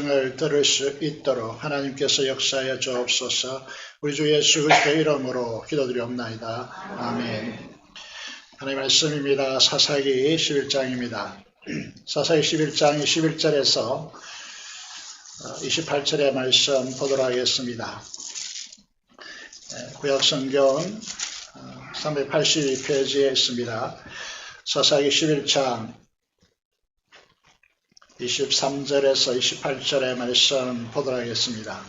음성을 들을 수 있도록 하나님께서 역사하여 주옵소서. 우리 주 예수 그리스도의 이름으로 기도드리옵나이다. 아멘. 하나님의 말씀입니다. 사사기 11장입니다. 사사기 11장 21절에서 28절의 말씀 보도록 하겠습니다. 구약성경 382페이지에 있습니다. 사사기 11장 23절에서 28절의 말씀 보도록 하겠습니다.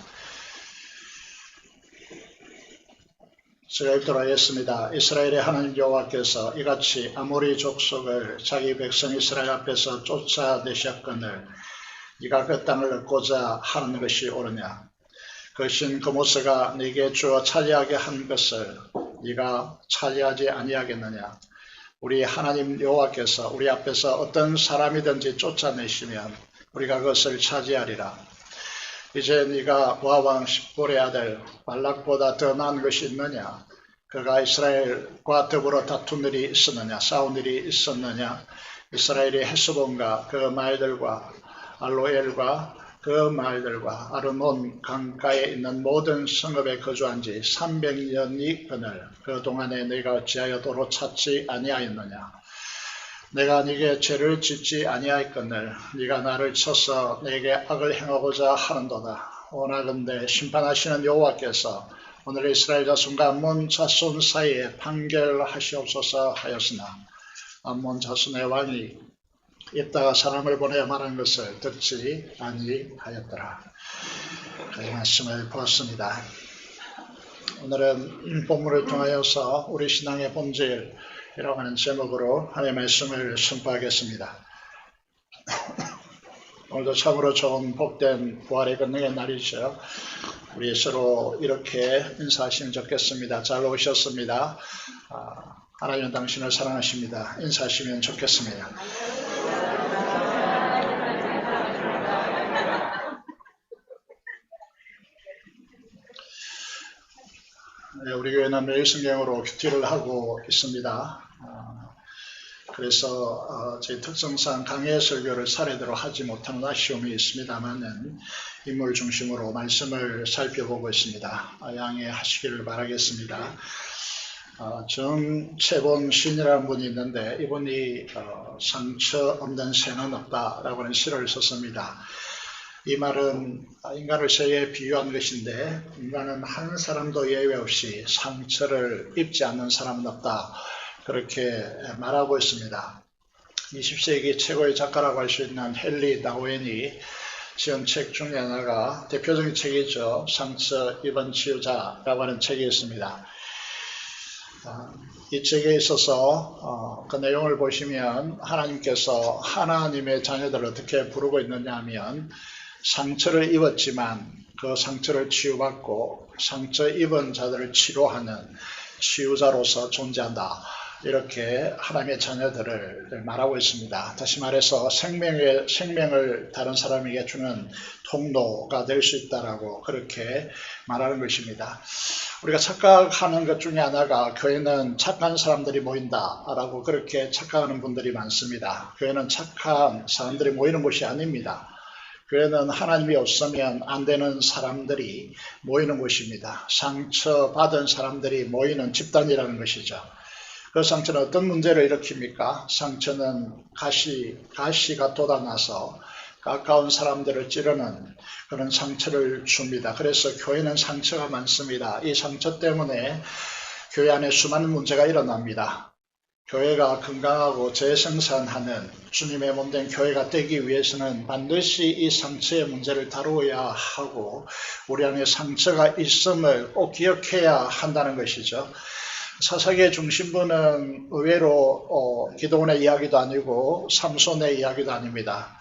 제가 읽도록 하겠습니다. 이스라엘의 하나님 여호와께서 이같이 아모리 족속을 자기 백성 이스라엘 앞에서 쫓아내셨거늘 네가 그 땅을 얻고자 하는 것이 옳으냐? 그 신 그모스가 네게 주어 차지하게 한 것을 네가 차지하지 아니하겠느냐? 우리 하나님 여호와께서 우리 앞에서 어떤 사람이든지 쫓아내시면 우리가 그것을 차지하리라. 이제 네가 모압 왕 십볼의 아들 발락보다 더 나은 것이 있느냐? 그가 이스라엘과 더불어 다툰 일이 있었느냐? 싸운 일이 있었느냐? 이스라엘이 헤스본과 그 마을들과 알로엘과 그 마을들과 아르논 강가에 있는 모든 성읍에 거주한 지 300년이 그늘 그 동안에 네가 어찌하여 도로 찾지 아니하였느냐? 내가 네게 죄를 짓지 아니하였거늘 네가 나를 쳐서 내게 악을 행하고자 하는도다. 원하건대 심판하시는 여호와께서 오늘 이스라엘 자손과 암몬 자손 사이에 판결하시옵소서 하였으나 암몬 자손의 왕이 이따가 사람을 보내어 말한 것을 듣지 아니하였더라. 그의 말씀을 보았습니다. 오늘은 본문을 통하여서 우리 신앙의 본질이라고 하는 제목으로 하나님의 말씀을 선포하겠습니다. 오늘도 참으로 좋은 복된 부활의 권능의 날이죠. 우리 서로 이렇게 인사하시면 좋겠습니다. 잘 오셨습니다. 하나님은 당신을 사랑하십니다. 인사하시면 좋겠습니다. 우리 교회는 매일 성경으로 큐티를 하고 있습니다. 그래서 저희 특성상 강해 설교를 사례대로 하지 못하는 아쉬움이 있습니다만은 인물 중심으로 말씀을 살펴보고 있습니다. 양해하시기를 바라겠습니다. 정채본 시인이라는 분이 있는데 이분이 상처 없는 새는 없다라고 하는 시를 썼습니다. 이 말은 인간을 새에 비유한 것인데 인간은 한 사람도 예외 없이 상처를 입지 않는 사람은 없다. 그렇게 말하고 있습니다. 20세기 최고의 작가라고 할 수 있는 헨리 다우엔이 지은 책 중에 하나가 대표적인 책이죠. 상처 입은 치유자라고 하는 책이 있습니다. 이 책에 있어서 그 내용을 보시면 하나님께서 하나님의 자녀들을 어떻게 부르고 있느냐 하면 상처를 입었지만 그 상처를 치유받고 상처 입은 자들을 치료하는 치유자로서 존재한다. 이렇게 하나님의 자녀들을 말하고 있습니다. 다시 말해서 생명을 다른 사람에게 주는 통로가 될 수 있다라고 그렇게 말하는 것입니다. 우리가 착각하는 것 중에 하나가 교회는 착한 사람들이 모인다라고 그렇게 착각하는 분들이 많습니다. 교회는 착한 사람들이 모이는 곳이 아닙니다. 교회는 하나님이 없으면 안 되는 사람들이 모이는 곳입니다. 상처받은 사람들이 모이는 집단이라는 것이죠. 그 상처는 어떤 문제를 일으킵니까? 상처는 가시가 돋아나서 가까운 사람들을 찌르는 그런 상처를 줍니다. 그래서 교회는 상처가 많습니다. 이 상처 때문에 교회 안에 수많은 문제가 일어납니다. 교회가 건강하고 재생산하는 주님의 몸된 교회가 되기 위해서는 반드시 이 상처의 문제를 다루어야 하고 우리 안에 상처가 있음을 꼭 기억해야 한다는 것이죠. 사사기의 중심부는 의외로 기도원의 이야기도 아니고 삼손의 이야기도 아닙니다.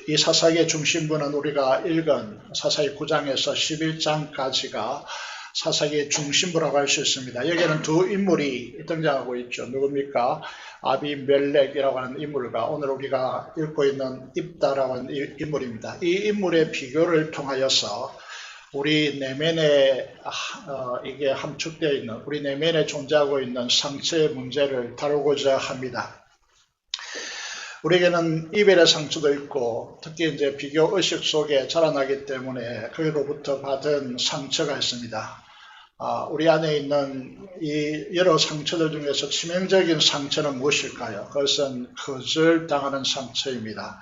이 사사기의 중심부는 우리가 읽은 사사기 9장에서 11장까지가 사사기의 중심부라고 할 수 있습니다. 여기에는 두 인물이 등장하고 있죠. 누굽니까? 아비멜렉이라고 하는 인물과 오늘 우리가 읽고 있는 입다라고 하는 인물입니다. 이 인물의 비교를 통하여서 우리 내면에 이게 함축되어 있는 우리 내면에 존재하고 있는 상처의 문제를 다루고자 합니다. 우리에게는 이별의 상처도 있고 특히 이제 비교 의식 속에 자라나기 때문에 그로부터 받은 상처가 있습니다. 우리 안에 있는 이 여러 상처들 중에서 치명적인 상처는 무엇일까요? 그것은 거절당하는 상처입니다.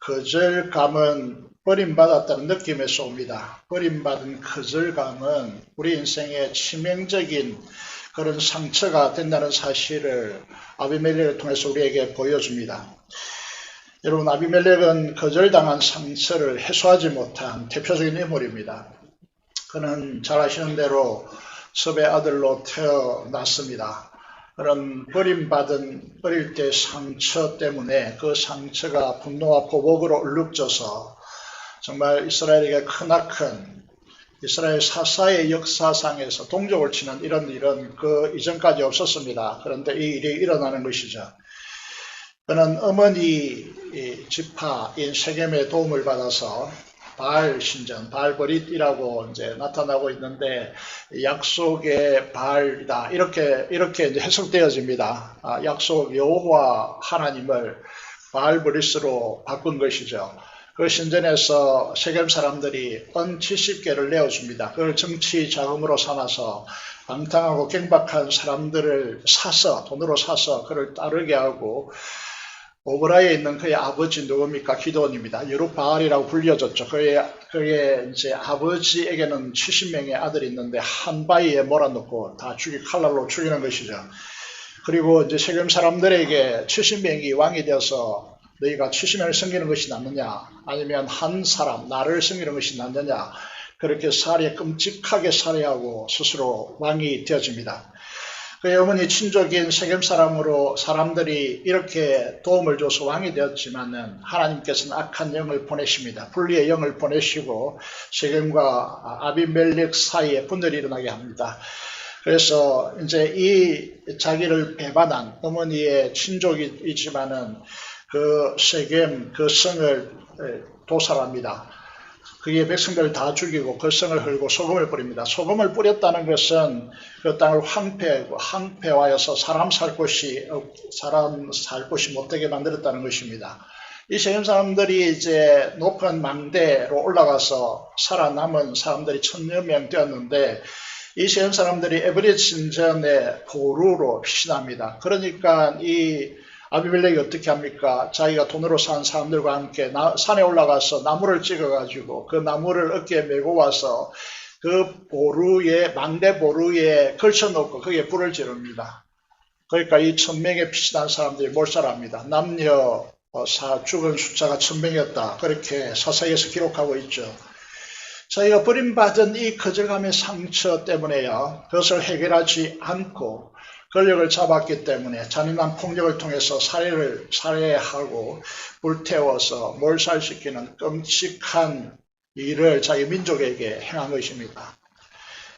거절감은 버림받았다는 느낌에서 옵니다. 버림받은 거절감은 우리 인생의 치명적인 그런 상처가 된다는 사실을 아비멜렉을 통해서 우리에게 보여줍니다. 여러분, 아비멜렉은 거절당한 상처를 해소하지 못한 대표적인 인물입니다. 그는 잘 아시는 대로 섭의 아들로 태어났습니다. 그런 버림받은 어릴 때 상처 때문에 그 상처가 분노와 보복으로 얼룩져서 정말 이스라엘에게 크나큰 이스라엘 사사의 역사상에서 동족을 치는 이런 일은 그 이전까지 없었습니다. 그런데 이 일이 일어나는 것이죠. 그는 어머니 지파인 세겜의 도움을 받아서 바알 신전, 바알버릿이라고 이제 나타나고 있는데 약속의 바알이다. 이렇게 이제 해석되어집니다. 약속 여호와 하나님을 바알버릿으로 바꾼 것이죠. 그 신전에서 세겜 사람들이 은 70개를 내어줍니다. 그걸 정치 자금으로 삼아서 방탕하고 경박한 사람들을 사서 돈으로 사서 그를 따르게 하고 오브라에 있는 그의 아버지 누굽니까? 기드온입니다. 여룹바알이라고 불려졌죠. 그의 이제 아버지에게는 70명의 아들이 있는데 한 바위에 몰아넣고 다 칼날로 죽이는 것이죠. 그리고 이제 세겜 사람들에게 70명이 왕이 되어서 너희가 70명을 섬기는 것이 낫느냐? 아니면 한 사람, 나를 섬기는 것이 낫느냐? 그렇게 끔찍하게 살해하고 스스로 왕이 되어집니다. 그의 어머니 친족인 세겜 사람들이 이렇게 도움을 줘서 왕이 되었지만은 하나님께서는 악한 영을 보내십니다. 분리의 영을 보내시고 세겜과 아비멜렉 사이에 분열이 일어나게 합니다. 그래서 이제 이 자기를 배반한 어머니의 친족이지만은 그 세겜 그 성을 도살합니다. 그의 백성들을 다 죽이고 그 성을 헐고 소금을 뿌립니다. 소금을 뿌렸다는 것은 그 땅을 황폐화해서 사람 살 곳이 못되게 만들었다는 것입니다. 이 세겜 사람들이 이제 높은 망대로 올라가서 살아남은 사람들이 1000여 명 되었는데 이 세겜 사람들이 에브릿 신전의 보루로 피신합니다. 그러니까 이 아비멜렉이 어떻게 합니까? 자기가 돈으로 산 사람들과 함께 산에 올라가서 나무를 찍어가지고 그 나무를 어깨에 메고 와서 그 망대 보루에 걸쳐놓고 거기에 불을 지릅니다. 그러니까 이 1000명의 피신한 사람들이 몰살합니다. 남녀 죽은 숫자가 1000명이었다. 그렇게 사사기에서 기록하고 있죠. 저희가 버림받은 이 거절감의 상처 때문에요. 그것을 해결하지 않고 권력을 잡았기 때문에 잔인한 폭력을 통해서 살해하고 불태워서 몰살시키는 끔찍한 일을 자기 민족에게 행한 것입니다.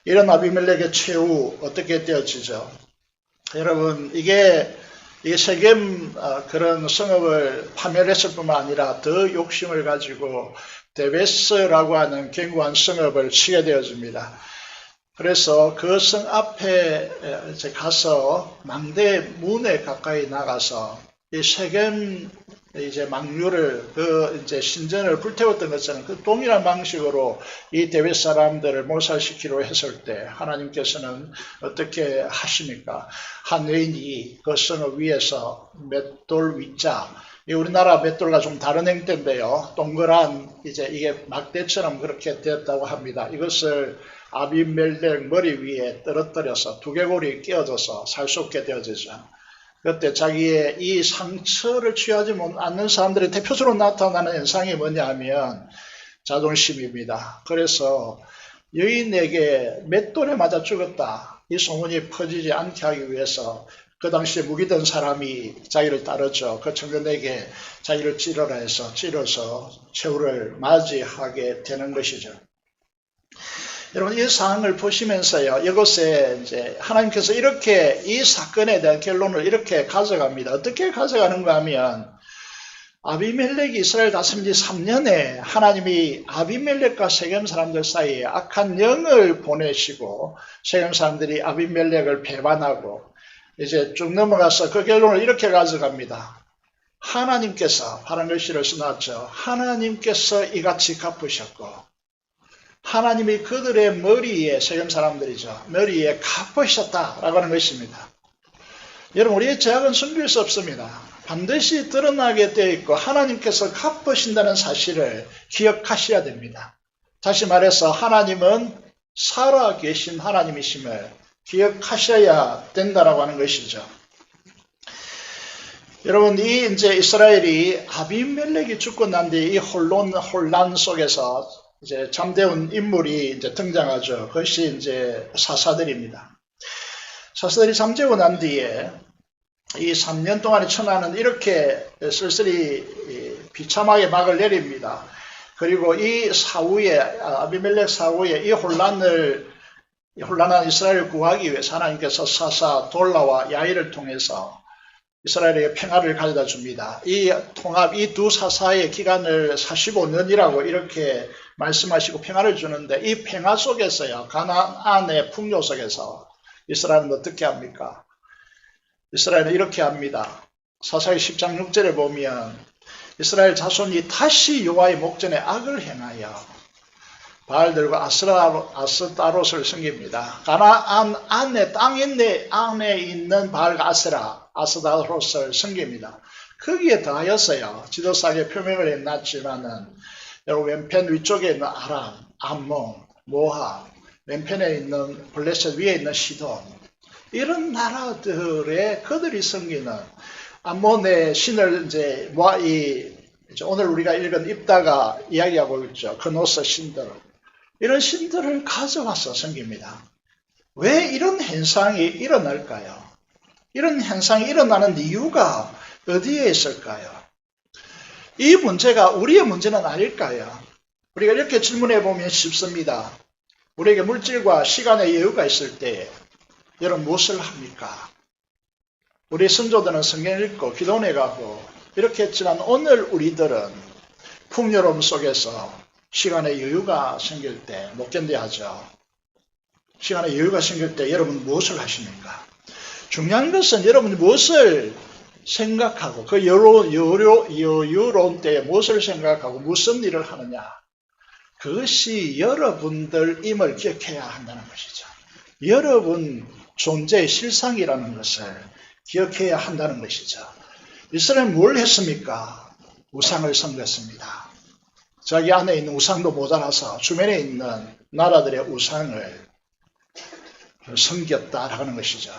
이런 아비멜렉의 최후 어떻게 되어지죠? 여러분, 이게 세겜 그런 성읍을 파멸했을 뿐만 아니라 더 욕심을 가지고 데베스라고 하는 견고한 성읍을 치게 되어집니다. 그래서 그 성 앞에 가서 망대 문에 가까이 나가서 이 세겜 망류를 이제 신전을 불태웠던 것처럼 그 동일한 방식으로 이 데베스 사람들을 몰살시키려 했을 때 하나님께서는 어떻게 하십니까? 한 여인이 그 성을 위에서 맷돌 위자, 우리나라 맷돌과 좀 다른 형태인데요. 동그란 이게 막대처럼 그렇게 되었다고 합니다. 이것을 아비멜렉 머리 위에 떨어뜨려서 두개골이 끼어져서 살 수 없게 되어지죠. 그때 자기의 이 상처를 취하지 않는 사람들의 대표적으로 나타나는 현상이 뭐냐 하면 자존심입니다. 그래서 여인에게 맷돌에 맞아 죽었다. 이 소문이 퍼지지 않게 하기 위해서 그 당시에 무기던 사람이 자기를 따르죠. 그 청년에게 자기를 찌르라 해서 찌러서 최후를 맞이하게 되는 것이죠. 여러분, 이 상황을 보시면서요, 이것에 이제 하나님께서 이렇게 이 사건에 대한 결론을 이렇게 가져갑니다. 어떻게 가져가는가 하면, 아비멜렉이 이스라엘 다스린 지 3년에 하나님이 아비멜렉과 세겜 사람들 사이에 악한 영을 보내시고, 세겜 사람들이 아비멜렉을 배반하고, 이제 쭉 넘어가서 그 결론을 이렇게 가져갑니다. 하나님께서, 파란 글씨를 써놨죠. 하나님께서 이같이 갚으셨고, 하나님이 그들의 머리에, 세겜 사람들이죠. 머리에 갚으셨다라고 하는 것입니다. 여러분, 우리의 죄악은 숨길 수 없습니다. 반드시 드러나게 되어 있고 하나님께서 갚으신다는 사실을 기억하셔야 됩니다. 다시 말해서 하나님은 살아계신 하나님이심을 기억하셔야 된다라고 하는 것이죠. 여러분, 이제 이스라엘이 아비멜렉이 죽고 난 뒤에 이 혼란 속에서 이제 잠재운 인물이 이제 등장하죠. 그것이 이제 사사들입니다. 사사들이 잠재고 난 뒤에 이 3년 동안의 천하는 이렇게 쓸쓸히 비참하게 막을 내립니다. 그리고 이 사후에, 아비멜렉 사후에 이 혼란한 이스라엘을 구하기 위해서 하나님께서 사사 돌라와 야일을 통해서 이스라엘에게 평화를 가져다 줍니다. 이 두 사사의 기간을 45년이라고 이렇게 말씀하시고 평화를 주는데, 이 평화 속에서요, 가나안의 풍요 속에서 이스라엘은 어떻게 합니까? 이스라엘은 이렇게 합니다. 사사기 10장 6절에 보면 이스라엘 자손이 다시 여호와의 목전에 악을 행하여 바알들과 아스타롯을 섬깁니다. 가나안 안에 땅에 있는 바알과 아스타롯을 섬깁니다. 거기에 더하여서요, 지도상에 표명을 해놨지만은 여러분, 왼편 위쪽에 있는 아람, 암몬, 모압, 왼편에 있는 블레셋, 위에 있는 시돈, 이런 나라들의 그들이 섬기는 암몬의 신을 이제 오늘 우리가 읽은 입다가 이야기하고 있죠. 그노스 신들, 이런 신들을 가져와서 섬깁니다. 왜 이런 현상이 일어날까요? 이런 현상이 일어나는 이유가 어디에 있을까요? 이 문제가 우리의 문제는 아닐까요? 우리가 이렇게 질문해 보면 쉽습니다. 우리에게 물질과 시간의 여유가 있을 때 여러분 무엇을 합니까? 우리 선조들은 성경 읽고 기도원에 가고 이렇게 했지만, 오늘 우리들은 풍요로움 속에서 시간의 여유가 생길 때 못 견뎌하죠. 시간의 여유가 생길 때 여러분 무엇을 하십니까? 중요한 것은 여러분이 무엇을 생각하고 그 여유로운 때에 무엇을 생각하고 무슨 일을 하느냐, 그것이 여러분들임을 기억해야 한다는 것이죠. 여러분 존재의 실상이라는 것을 기억해야 한다는 것이죠. 이스라엘은 뭘 했습니까? 우상을 섬겼습니다. 자기 안에 있는 우상도 모자라서 주변에 있는 나라들의 우상을 섬겼다라는 것이죠.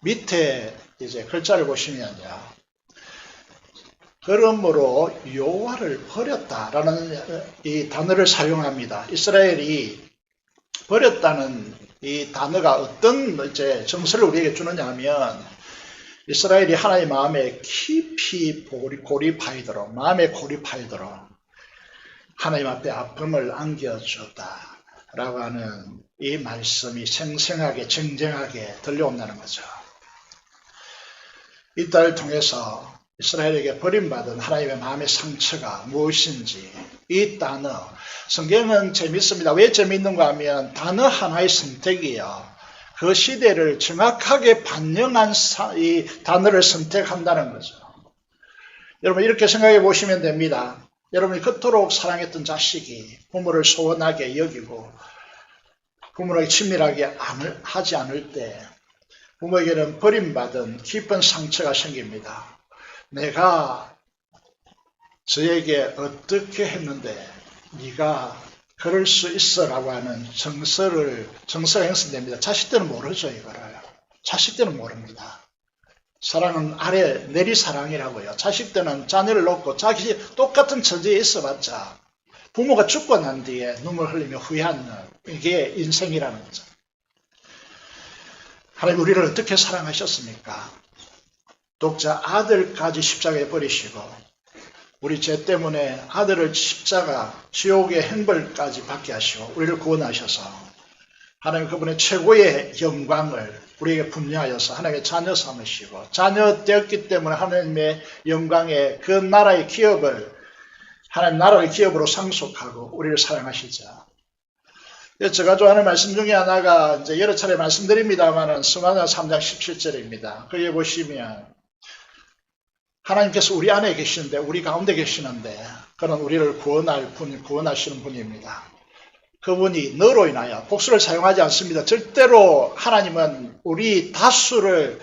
밑에 이제 글자를 보시면요, 그러므로 여호와를 버렸다라는 이 단어를 사용합니다. 이스라엘이 버렸다는 이 단어가 어떤 이제 정서를 우리에게 주느냐 하면, 이스라엘이 하나님의 마음에 깊이 고립하이도록, 마음에 고립하이도록 하나님 앞에 아픔을 안겨줬다라고 하는 이 말씀이 생생하게 정정하게 들려온다는 거죠. 이 딸을 통해서 이스라엘에게 버림받은 하나님의 마음의 상처가 무엇인지, 이 단어, 성경은 재밌습니다. 왜 재밌는가 하면 단어 하나의 선택이요, 그 시대를 정확하게 반영한 이 단어를 선택한다는 거죠. 여러분, 이렇게 생각해 보시면 됩니다. 여러분이 그토록 사랑했던 자식이 부모를 소원하게 여기고 부모에게 친밀하게 하지 않을 때 부모에게는 버림받은 깊은 상처가 생깁니다. 내가 저에게 어떻게 했는데 네가 그럴 수 있어 라고 하는 정서가 형성됩니다. 자식들은 모르죠, 이거를. 자식들은 모릅니다. 사랑은 아래 내리 사랑이라고요. 자식들은 자녀를 놓고 자기 똑같은 처지에 있어봤자 부모가 죽고 난 뒤에 눈물 흘리며 후회하는, 이게 인생이라는 거죠. 하나님 우리를 어떻게 사랑하셨습니까? 독자 아들까지 십자가에 버리시고 우리 죄 때문에 아들을 십자가 지옥의 형벌까지 받게 하시고 우리를 구원하셔서 하나님 그분의 최고의 영광을 우리에게 분야하여서 하나님의 자녀 삼으시고, 자녀 되었기 때문에 하나님의 영광의 그 나라의 기업을 하나님 나라의 기업으로 상속하고 우리를 사랑하시죠. 제가 좋아하는 말씀 중에 하나가 이제 여러 차례 말씀드립니다만은 스가랴 3장 17절입니다. 거기에 보시면 하나님께서 우리 안에 계시는데, 우리 가운데 계시는데, 그는 우리를 구원하시는 분입니다. 그분이 너로 인하여, 복수를 사용하지 않습니다. 절대로 하나님은 우리 다수를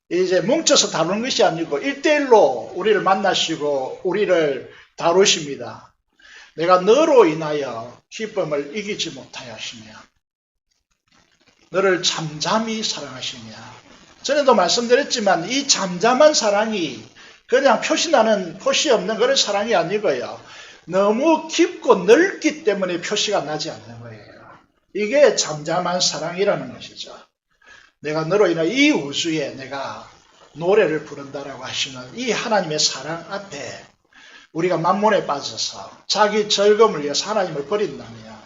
이제 뭉쳐서 다루는 것이 아니고 1대1로 우리를 만나시고 우리를 다루십니다. 내가 너로 인하여 기쁨을 이기지 못하여 하시며 너를 잠잠히 사랑하시며, 전에도 말씀드렸지만 이 잠잠한 사랑이 그냥 표시 없는 그런 사랑이 아니고요, 너무 깊고 넓기 때문에 표시가 나지 않는 거예요. 이게 잠잠한 사랑이라는 것이죠. 내가 너로 인하여 이 우주에 내가 노래를 부른다라고 하시는 이 하나님의 사랑 앞에 우리가 만몬에 빠져서 자기 즐거움을 위해서 하나님을 버린다면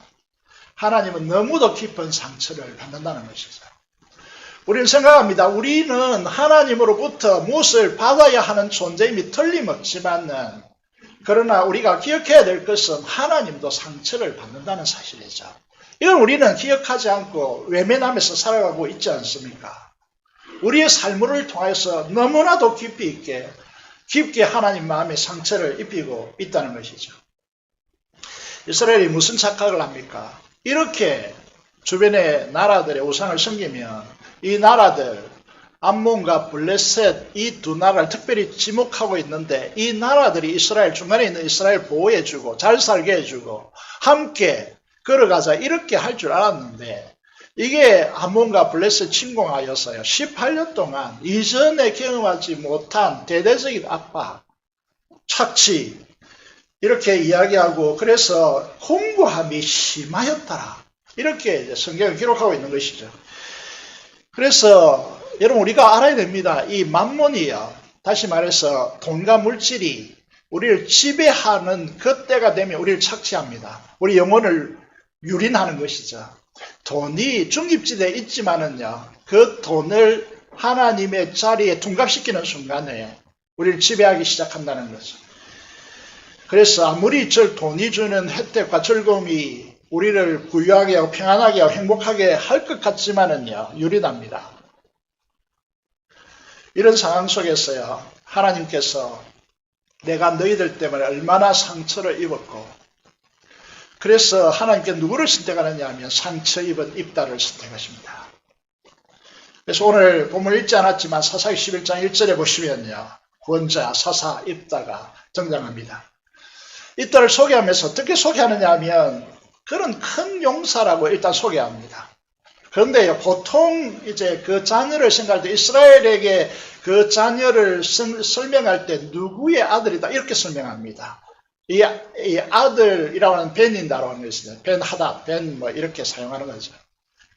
하나님은 너무도 깊은 상처를 받는다는 것이죠. 우리는 생각합니다. 우리는 하나님으로부터 무엇을 받아야 하는 존재임이 틀림없지만은, 그러나 우리가 기억해야 될 것은 하나님도 상처를 받는다는 사실이죠. 이걸 우리는 기억하지 않고 외면하면서 살아가고 있지 않습니까? 우리의 삶을 통해서 너무나도 깊게 하나님 마음에 상처를 입히고 있다는 것이죠. 이스라엘이 무슨 착각을 합니까? 이렇게 주변의 나라들의 우상을 섬기면 이 나라들, 암몬과 블레셋, 이 두 나라를 특별히 지목하고 있는데, 이 나라들이 이스라엘, 중간에 있는 이스라엘 보호해주고 잘 살게 해주고 함께 걸어가자 이렇게 할 줄 알았는데, 이게 암몬과 블레셋 침공하여서요 18년 동안 이전에 경험하지 못한 대대적인 압박, 착취 이렇게 이야기하고, 그래서 공고함이 심하였더라 이렇게 이제 성경을 기록하고 있는 것이죠. 그래서 여러분, 우리가 알아야 됩니다. 이 만몬이요, 다시 말해서 돈과 물질이 우리를 지배하는 그때가 되면 우리를 착취합니다. 우리 영혼을 유린하는 것이죠. 돈이 중립지대에 있지만은요, 그 돈을 하나님의 자리에 둔갑시키는 순간에 우리를 지배하기 시작한다는 거죠. 그래서 아무리 돈이 주는 혜택과 즐거움이 우리를 부유하게 하고 평안하게 하고 행복하게 할 것 같지만은요, 유린합니다. 이런 상황 속에서요, 하나님께서 내가 너희들 때문에 얼마나 상처를 입었고, 그래서 하나님께 누구를 선택하느냐 하면 상처 입은 입다를 선택하십니다. 그래서 오늘 본문 읽지 않았지만 사사기 11장 1절에 보시면요, 구원자 사사 입다가 등장합니다. 입다를 소개하면서 어떻게 소개하느냐 하면 그런 큰 용사라고 일단 소개합니다. 그런데요, 보통 이제 그 자녀를 생각할 때 이스라엘에게 그 자녀를 설명할 때 누구의 아들이다 이렇게 설명합니다. 이 아들이라고 하는 벤인다라고 하는 것이죠. 벤하다, 벤 뭐 이렇게 사용하는 거죠.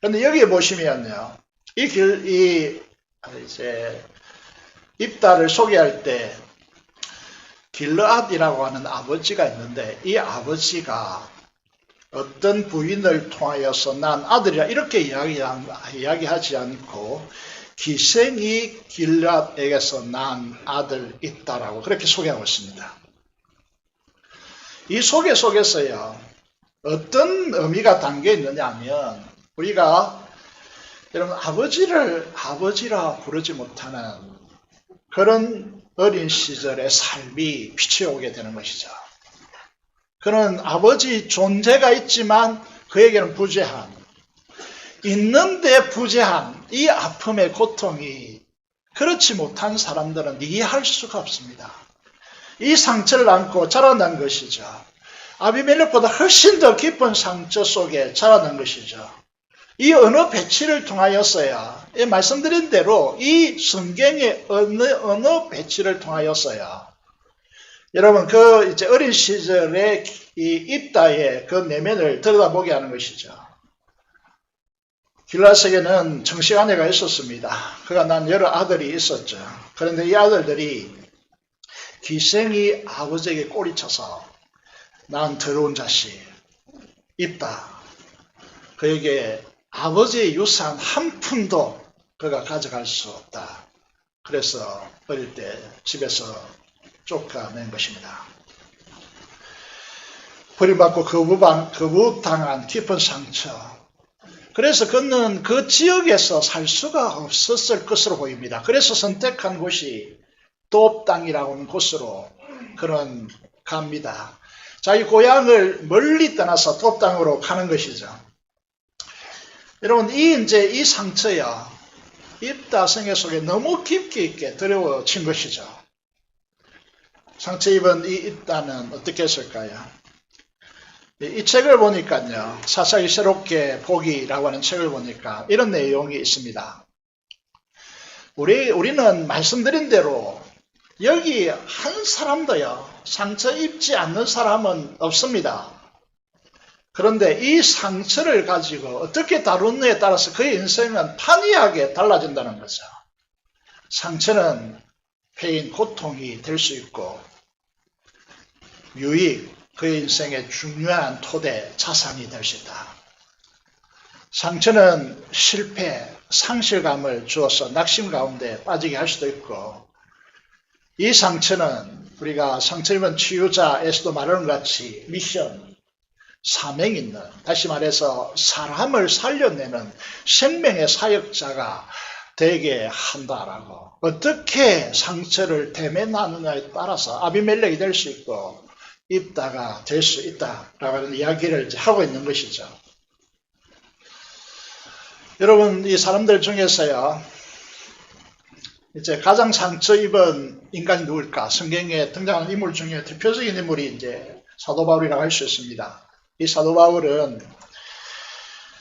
그런데 여기에 보시면요, 이제 입다를 소개할 때 길르앗이라고 하는 아버지가 있는데, 이 아버지가 어떤 부인을 통하여서 난 아들이라 이렇게 이야기하지 않고 기생이 길르앗에게서 난 아들 있다라고 그렇게 소개하고 있습니다. 이 소개 속에서요, 어떤 의미가 담겨 있느냐 하면, 우리가 여러분 아버지를 아버지라 부르지 못하는 그런 어린 시절의 삶이 비춰오게 되는 것이죠. 그는 아버지 존재가 있지만 그에게는 부재한, 있는데 부재한 이 아픔의 고통이 그렇지 못한 사람들은 이해할 수가 없습니다. 이 상처를 안고 자라난 것이죠. 아비멜렉보다 훨씬 더 깊은 상처 속에 자라난 것이죠. 이 언어 배치를 통하여서야, 말씀드린 대로 이 성경의 언어 배치를 통하여서야, 여러분 그 이제 어린 시절의 이 입다의 그 내면을 들여다보게 하는 것이죠. 길르앗에게는 정식 아내가 있었습니다. 그가 난 여러 아들이 있었죠. 그런데 이 아들들이 기생이 아버지에게 꼬리쳐서 난 더러운 자식 입다, 그에게 아버지의 유산 한 푼도 그가 가져갈 수 없다. 그래서 어릴 때 집에서 쫓아낸 것입니다. 버림받고 거부당한 깊은 상처. 그래서 그는 그 지역에서 살 수가 없었을 것으로 보입니다. 그래서 선택한 곳이 돕 땅이라고 하는 곳으로 그는 갑니다. 자기 고향을 멀리 떠나서 돕 땅으로 가는 것이죠. 여러분, 이 상처야, 입다 생애 속에 너무 깊게 있게 들여친 것이죠. 상처 입은 이 입다는 어떻게 했을까요? 이 책을 보니까요, 사사기 새롭게 보기라고 하는 책을 보니까 이런 내용이 있습니다. 우리는 말씀드린 대로 여기 한 사람도요, 상처 입지 않는 사람은 없습니다. 그런데 이 상처를 가지고 어떻게 다루느냐에 따라서 그의 인생은 판이하게 달라진다는 거죠. 상처는 페인, 고통이 될 수 있고, 유익, 그의 인생의 중요한 토대, 자산이 될 수 있다. 상처는 실패, 상실감을 주어서 낙심 가운데 빠지게 할 수도 있고, 이 상처는 우리가 상처 입은 치유자에서도 말하는 것 같이 미션, 사명 있는, 다시 말해서 사람을 살려내는 생명의 사역자가 되게 한다라고. 어떻게 상처를 대면하느냐에 따라서 아비멜렉이 될 수 있고 입다가 될 수 있다라고 하는 이야기를 하고 있는 것이죠. 여러분, 이 사람들 중에서요, 이제 가장 상처 입은 인간이 누굴까? 성경에 등장하는 인물 중에 대표적인 인물이 이제 사도 바울이라고 할 수 있습니다. 이 사도 바울은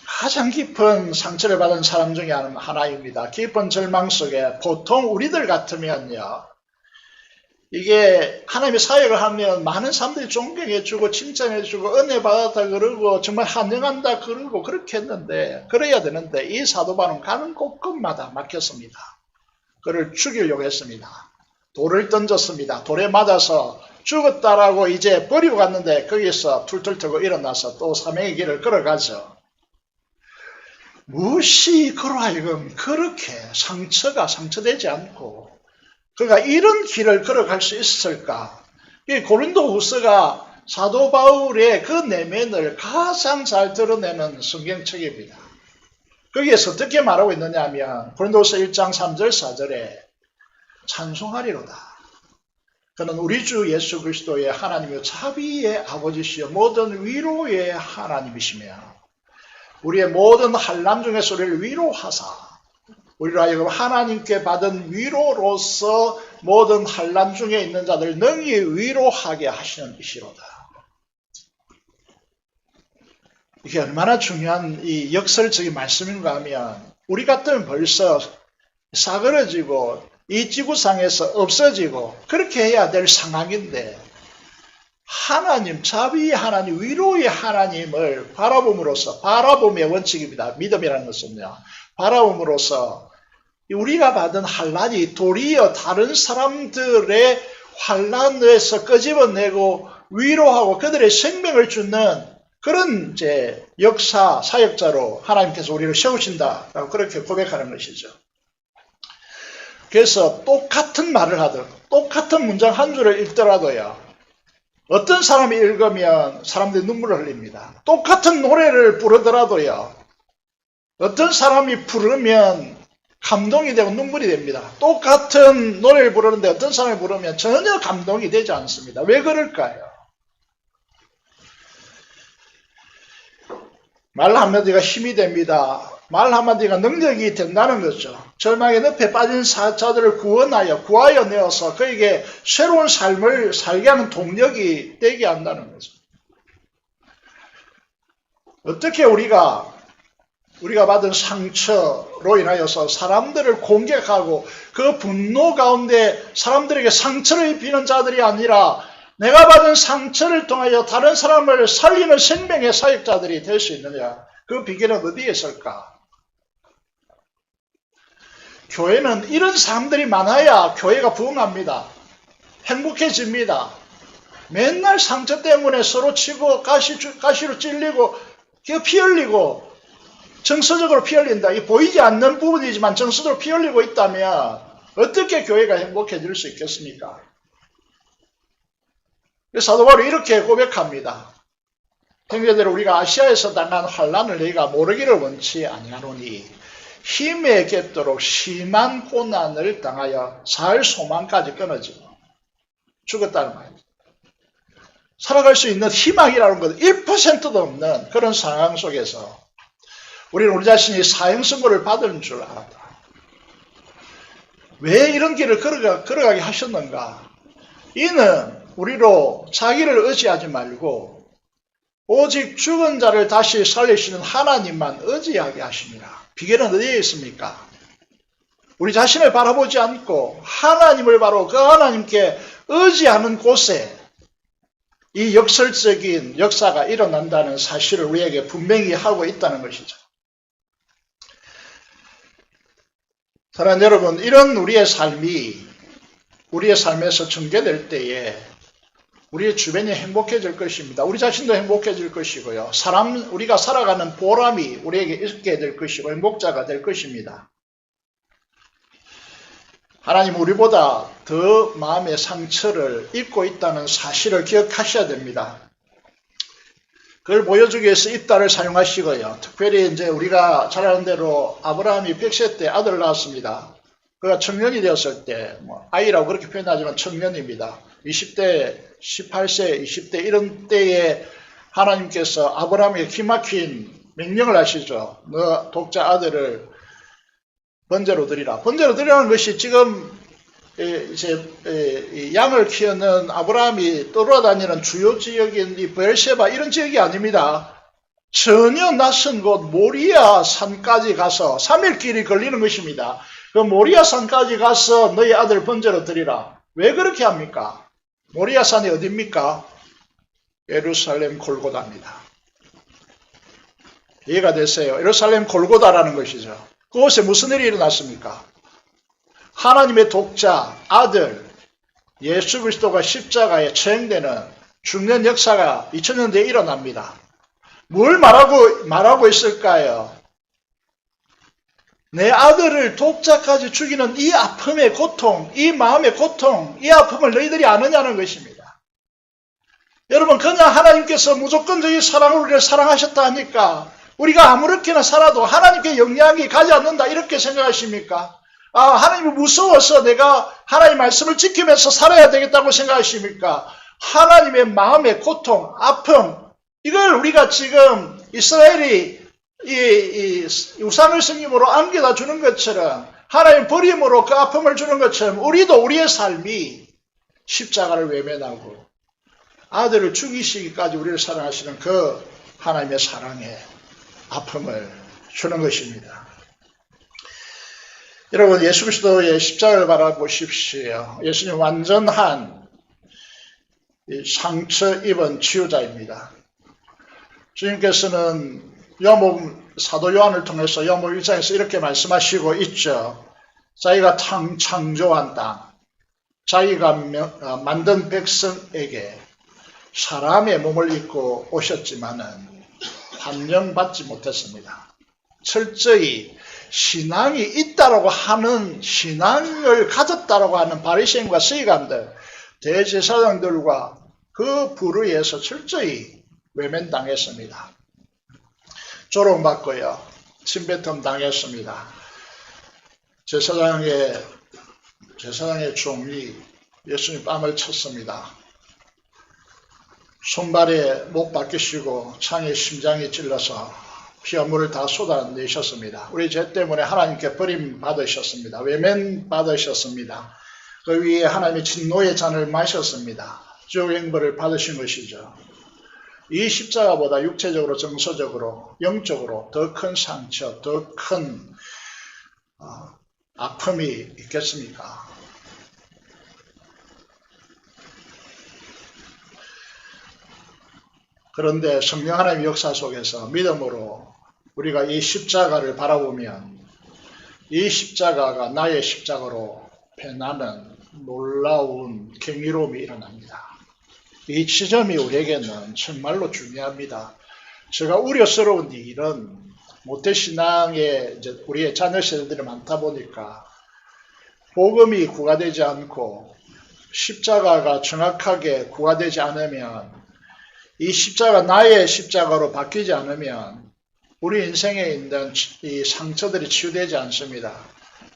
가장 깊은 상처를 받은 사람 중에 하나입니다. 깊은 절망 속에 보통 우리들 같으면요, 이게 하나님의 사역을 하면 많은 사람들이 존경해주고 칭찬해주고 은혜 받았다 그러고 정말 환영한다 그러고 그렇게 했는데, 그래야 되는데 이 사도 바울은 가는 곳곳마다 막혔습니다. 그를 죽이려고 했습니다. 돌을 던졌습니다. 돌에 맞아서 죽었다라고 이제 버리고 갔는데 거기서 툴툴 털고 일어나서 또 사명의 길을 걸어가죠. 무엇이 그로 하여금 그렇게 상처되지 않고 그가 이런 길을 걸어갈 수 있을까? 이 고린도후서가 사도 바울의 그 내면을 가장 잘 드러내는 성경책입니다. 거기에서 어떻게 말하고 있느냐 하면 고린도후서 1장 3절 4절에 찬송하리로다. 그는 우리 주 예수 그리스도의 하나님이요 자비의 아버지시여 모든 위로의 하나님이시며 우리의 모든 환난 중에서 우리를 위로하사 우리로 하여금 하나님께 받은 위로로서 모든 환난 중에 있는 자들 능히 위로하게 하시는 이시로다. 이게 얼마나 중요한 이 역설적인 말씀인가 하면 우리 같으면 벌써 싸그러지고 이 지구상에서 없어지고 그렇게 해야 될 상황인데, 하나님, 자비의 하나님, 위로의 하나님을 바라봄으로써, 바라봄의 원칙입니다. 믿음이라는 것은요, 바라봄으로써 우리가 받은 환난이 도리어 다른 사람들의 환난에서 끄집어내고 위로하고 그들의 생명을 주는 그런 이제 역사 사역자로 하나님께서 우리를 세우신다라고 그렇게 고백하는 것이죠. 그래서 똑같은 말을 하든 똑같은 문장 한 줄을 읽더라도요, 어떤 사람이 읽으면 사람들이 눈물을 흘립니다. 똑같은 노래를 부르더라도요, 어떤 사람이 부르면 감동이 되고 눈물이 됩니다. 똑같은 노래를 부르는데 어떤 사람이 부르면 전혀 감동이 되지 않습니다. 왜 그럴까요? 말 한마디가 힘이 됩니다. 말 한마디가 능력이 된다는 거죠. 절망의 늪에 빠진 자들을 구하여 내어서 그에게 새로운 삶을 살게 하는 동력이 되게 한다는 거죠. 어떻게 우리가 받은 상처로 인하여서 사람들을 공격하고 그 분노 가운데 사람들에게 상처를 입히는 자들이 아니라 내가 받은 상처를 통하여 다른 사람을 살리는 생명의 사역자들이 될 수 있느냐? 그 비결은 어디에 있을까? 교회는 이런 사람들이 많아야 교회가 부흥합니다. 행복해집니다. 맨날 상처 때문에 서로 치고 가시로 찔리고 피 흘리고 정서적으로 피 흘린다. 이게 보이지 않는 부분이지만 정서적으로 피 흘리고 있다면 어떻게 교회가 행복해질 수 있겠습니까? 사도 바울이 이렇게 고백합니다. 형제들, 우리가 아시아에서 당한 환난을 너희가 모르기를 원치 아니하노니 힘에 겠도록 심한 고난을 당하여 살 소망까지 끊어지고 죽었다는 말입니다. 살아갈 수 있는 희망이라는 것 1%도 없는 그런 상황 속에서 우리는 우리 자신이 사형선고를 받은 줄 알았다. 왜 이런 길을 걸어가게 하셨는가? 이는 우리로 자기를 의지하지 말고 오직 죽은 자를 다시 살리시는 하나님만 의지하게 하십니다. 비결은 어디에 있습니까? 우리 자신을 바라보지 않고 하나님을 바로 그 하나님께 의지하는 곳에 이 역설적인 역사가 일어난다는 사실을 우리에게 분명히 하고 있다는 것이죠. 사랑하는 여러분, 이런 우리의 삶이 우리의 삶에서 전개될 때에 우리의 주변이 행복해질 것입니다. 우리 자신도 행복해질 것이고요. 우리가 살아가는 보람이 우리에게 있게 될 것이고 행복자가 될 것입니다. 하나님 우리보다 더 마음의 상처를 입고 있다는 사실을 기억하셔야 됩니다. 그걸 보여주기 위해서 이딸을 사용하시고요. 특별히 이제 우리가 잘 아는 대로 아브라함이 100세 때 아들을 낳았습니다. 그가 청년이 되었을 때, 아이라고 그렇게 표현하지만 청년입니다. 20대, 18세, 20대 이런 때에 하나님께서 아브라함에게 기막힌 명령을 하시죠. 너 독자 아들을 번제로 드리라. 번제로 드리라는 것이 지금 이제 양을 키우는 아브라함이 돌아다니는 주요 지역인 이 베르세바 이런 지역이 아닙니다. 전혀 낯선 곳 모리아 산까지 가서 3일 길이 걸리는 것입니다. 그 모리아 산까지 가서 너희 아들 번제로 드리라. 왜 그렇게 합니까? 모리아 산이 어디입니까? 예루살렘 골고다입니다. 이해가 되세요? 예루살렘 골고다라는 것이죠. 그곳에 무슨 일이 일어났습니까? 하나님의 독자, 아들, 예수 그리스도가 십자가에 처형되는 죽는 역사가 2000년 뒤에 일어납니다. 뭘 말하고 있을까요? 내 아들을 독자까지 죽이는 이 아픔의 고통, 이 마음의 고통, 이 아픔을 너희들이 아느냐는 것입니다. 여러분, 그냥 하나님께서 무조건적인 사랑으로 우리를 사랑하셨다 하니까 우리가 아무렇게나 살아도 하나님께 영향이 가지 않는다 이렇게 생각하십니까? 하나님이 무서워서 내가 하나님의 말씀을 지키면서 살아야 되겠다고 생각하십니까? 하나님의 마음의 고통, 아픔, 이걸 우리가 지금 이스라엘이 이 우상을 성김으로 안겨다 주는 것처럼 하나님 버림으로 그 아픔을 주는 것처럼 우리도 우리의 삶이 십자가를 외면하고 아들을 죽이시기까지 우리를 사랑하시는 그 하나님의 사랑에 아픔을 주는 것입니다. 여러분, 예수 그리스도의 십자가를 바라보십시오. 예수님 완전한 상처 입은 치유자입니다. 주님께서는 사도 요한을 통해서 요한복음 1장에서 이렇게 말씀하시고 있죠. 자기가 창조한 땅, 자기가 만든 백성에게 사람의 몸을 입고 오셨지만은 환영받지 못했습니다. 철저히 신앙이 있다라고 하는, 신앙을 가졌다라고 하는 바리새인과 서기관들, 대제사장들과 그 부류에서 철저히 외면당했습니다. 조롱받고요, 침뱉음 당했습니다. 제사장의 종이 예수님 뺨을 쳤습니다. 손발에 못 박히시고 창에 심장이 찔러서 피와 물을 다 쏟아내셨습니다. 우리 죄 때문에 하나님께 버림받으셨습니다. 외면받으셨습니다. 그 위에 하나님의 진노의 잔을 마셨습니다. 주행벌을 받으신 것이죠. 이 십자가보다 육체적으로, 정서적으로, 영적으로 더 큰 상처, 더 큰 아픔이 있겠습니까? 그런데 성령 하나님의 역사 속에서 믿음으로 우리가 이 십자가를 바라보면 이 십자가가 나의 십자가로 변하는 놀라운 경이로움이 일어납니다. 이 지점이 우리에게는 정말로 중요합니다. 제가 우려스러운 일은 모태신앙에 우리의 자녀 세대들이 많다 보니까 복음이 구가되지 않고 십자가가 정확하게 구가되지 않으면, 이 십자가 나의 십자가로 바뀌지 않으면 우리 인생에 있는 이 상처들이 치유되지 않습니다.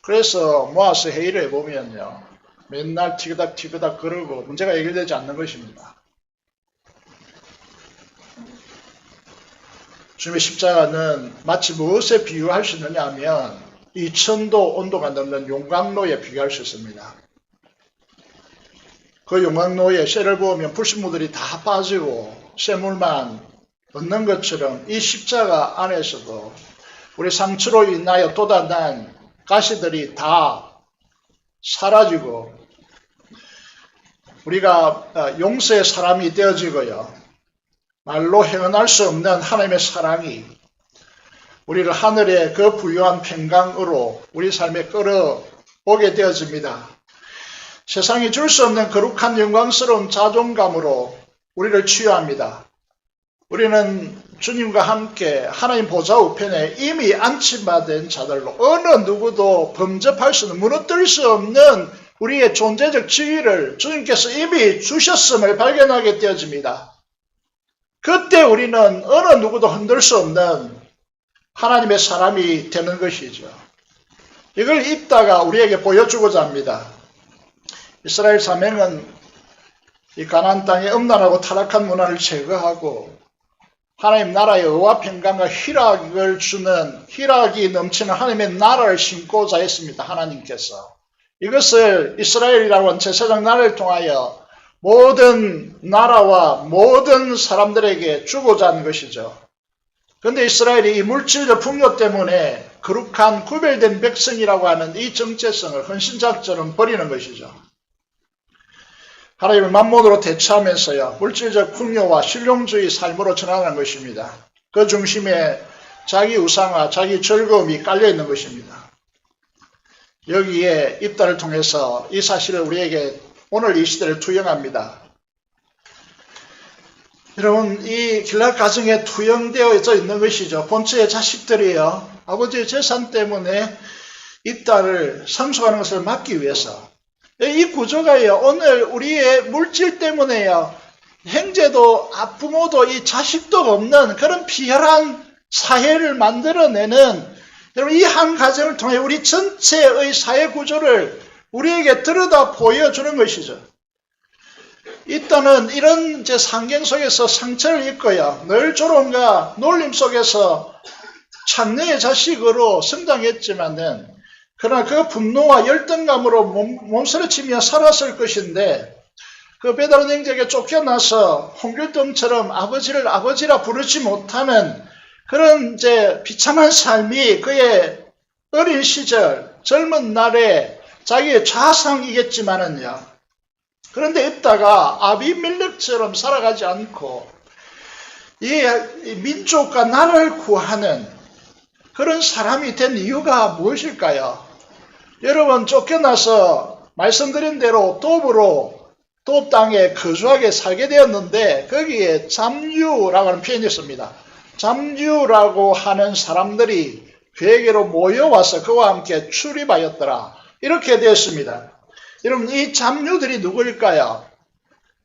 그래서 모아서 회의를 해보면요, 맨날 티그닥 그러고 문제가 해결되지 않는 것입니다. 주님의 십자가는 마치 무엇에 비유할 수 있느냐 하면 2000도 온도가 넘는 용광로에 비교할 수 있습니다. 그 용광로에 쇠를 부으면 불순물들이 다 빠지고 쇠물만 얻는 것처럼 이 십자가 안에서도 우리 상처로 인하여 돋아난 가시들이 다 사라지고 우리가 용서의 사람이 되어지고요, 말로 행언할 수 없는 하나님의 사랑이 우리를 하늘의 그 부유한 평강으로 우리 삶에 끌어오게 되어집니다. 세상이 줄 수 없는 거룩한 영광스러운 자존감으로 우리를 치유합니다. 우리는 주님과 함께 하나님 보좌 우편에 이미 안침받은 자들로 어느 누구도 범접할 수 없는, 무너뜨릴 수 없는 우리의 존재적 지위를 주님께서 이미 주셨음을 발견하게 되어집니다. 그때 우리는 어느 누구도 흔들 수 없는 하나님의 사람이 되는 것이죠. 이걸 입다가 우리에게 보여주고자 합니다. 이스라엘 사명은 이 가나안 땅의 음란하고 타락한 문화를 제거하고 하나님 나라의 의와 평강과 희락을 주는, 희락이 넘치는 하나님의 나라를 심고자 했습니다. 하나님께서 이것을 이스라엘이라고 하는 제사장 나라를 통하여 모든 나라와 모든 사람들에게 주고자 하는 것이죠. 그런데 이스라엘이 이 물질적 풍요 때문에 거룩한 구별된 백성이라고 하는 이 정체성을 헌신작처럼 버리는 것이죠. 하나님을 만몬으로 대처하면서요, 물질적 풍요와 실용주의 삶으로 전환하는 것입니다. 그 중심에 자기 우상과 자기 즐거움이 깔려있는 것입니다. 여기에 입다를 통해서 이 사실을 우리에게 오늘 이 시대를 투영합니다. 여러분, 이 길앗 가정에 투영되어져 있는 것이죠. 본처의 자식들이요, 아버지의 재산 때문에 입다를 상속하는 것을 막기 위해서, 이 구조가요, 오늘 우리의 물질 때문에요, 형제도 부모도 이 자식도 없는 그런 비열한 사회를 만들어내는, 여러분, 이 한 가정을 통해 우리 전체의 사회 구조를 우리에게 들여다 보여주는 것이죠. 일단은 이런 상경 속에서 상처를 입고요, 늘 조롱과 놀림 속에서 창녀의 자식으로 성장했지만은, 그러나 그 분노와 열등감으로 몸서리치며 살았을 것인데, 그 베드로 형제에게 쫓겨나서 홍길동처럼 아버지를 아버지라 부르지 못하는 그런 비참한 삶이 그의 어린 시절, 젊은 날에 자기의 좌상이겠지만은요, 그런데 있다가 아비멜렉처럼 살아가지 않고 이 민족과 나라를 구하는 그런 사람이 된 이유가 무엇일까요? 여러분, 쫓겨나서 말씀드린 대로 돕 땅에 거주하게 살게 되었는데, 거기에 잠유라고 하는 표현이 있습니다. 잠유라고 하는 사람들이 그에게로 모여와서 그와 함께 출입하였더라, 이렇게 되었습니다. 여러분, 이 잠유들이 누구일까요?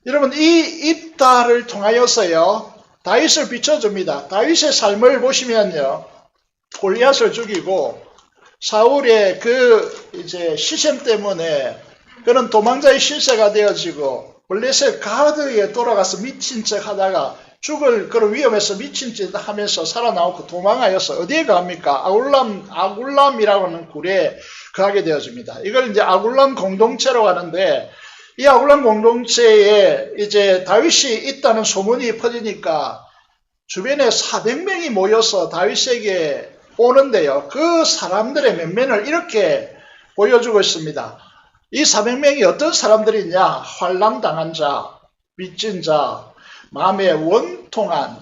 여러분, 이 입다를 통하여서요, 다윗을 비춰줍니다. 다윗의 삶을 보시면요, 골리앗을 죽이고 사울의 시셈 때문에 그는 도망자의 실세가 되어지고 블레셋 가드에 돌아가서 미친 척 하다가 죽을 그런 위험에서 미친 척 하면서 살아나오고 도망하여서 어디에 갑니까? 아굴람이라고 하는 굴에 거하게 되어집니다. 이걸 아굴람 공동체라고 하는데, 이 아굴람 공동체에 다윗이 있다는 소문이 퍼지니까 주변에 400명이 모여서 다윗에게 오는데요, 그 사람들의 면면을 이렇게 보여주고 있습니다. 이 400명이 어떤 사람들이냐? 환난당한 자, 빚진 자, 마음에 원통한,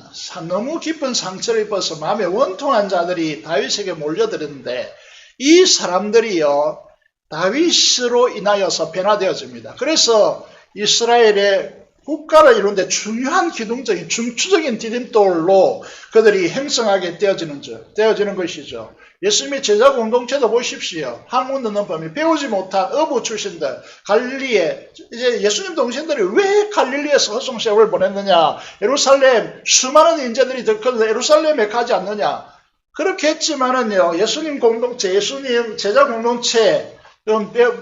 너무 깊은 상처를 입어서 마음에 원통한 자들이 다윗에게 몰려들었는데, 이 사람들이요, 다윗으로 인하여서 변화되어집니다. 그래서 이스라엘의 국가를 이루는데 중요한 기둥적인, 중추적인 디딤돌로 그들이 행성하게 되어지는 것이죠. 예수님의 제자 공동체도 보십시오. 한국 듣는 범위, 배우지 못한 어부 출신들, 갈릴리에, 예수님 동생들이 왜 갈릴리에서 헛송세월을 보냈느냐? 예루살렘, 수많은 인재들이 들끓는데 예루살렘에 가지 않느냐? 그렇게 했지만은요, 예수님 공동체, 예수님 제자 공동체,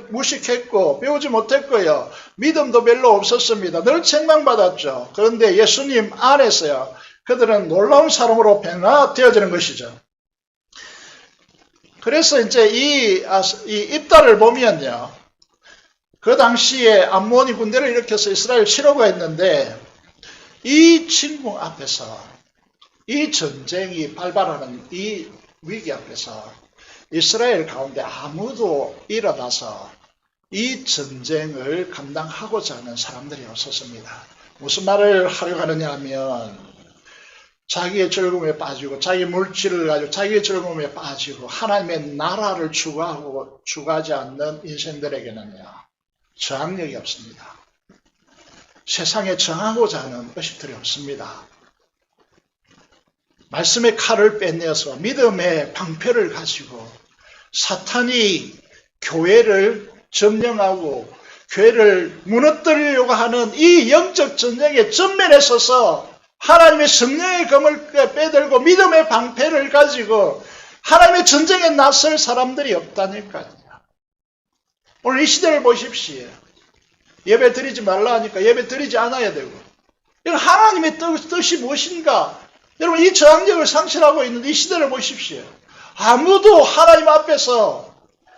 무식했고, 배우지 못했고요, 믿음도 별로 없었습니다. 늘 책망받았죠. 그런데 예수님 안에서요, 그들은 놀라운 사람으로 변화되어지는 것이죠. 그래서 이제 이 입다를 보면요, 그 당시에 암몬이 군대를 일으켜서 이스라엘 치려고 했는데, 이 침공 앞에서, 이 전쟁이 발발하는 이 위기 앞에서 이스라엘 가운데 아무도 일어나서 이 전쟁을 감당하고자 하는 사람들이 없었습니다. 무슨 말을 하려고 하느냐 하면, 자기의 즐거움에 빠지고 자기 물질을 가지고 자기의 즐거움에 빠지고 하나님의 나라를 추구하지 않는 인생들에게는요, 저항력이 없습니다. 세상에 정하고자 하는 의식들이 없습니다. 말씀의 칼을 빼내어서 믿음의 방패를 가지고 사탄이 교회를 점령하고 교회를 무너뜨리려고 하는 이 영적 전쟁의 전면에 서서 하나님의 성령의 검을 빼들고 믿음의 방패를 가지고 하나님의 전쟁에 나설 사람들이 없다니까요. 오늘 이 시대를 보십시오. 예배 드리지 말라 하니까 예배 드리지 않아야 되고, 이건 하나님의 뜻이 무엇인가? 여러분, 이 저항력을 상실하고 있는 이 시대를 보십시오. 아무도 하나님 앞에서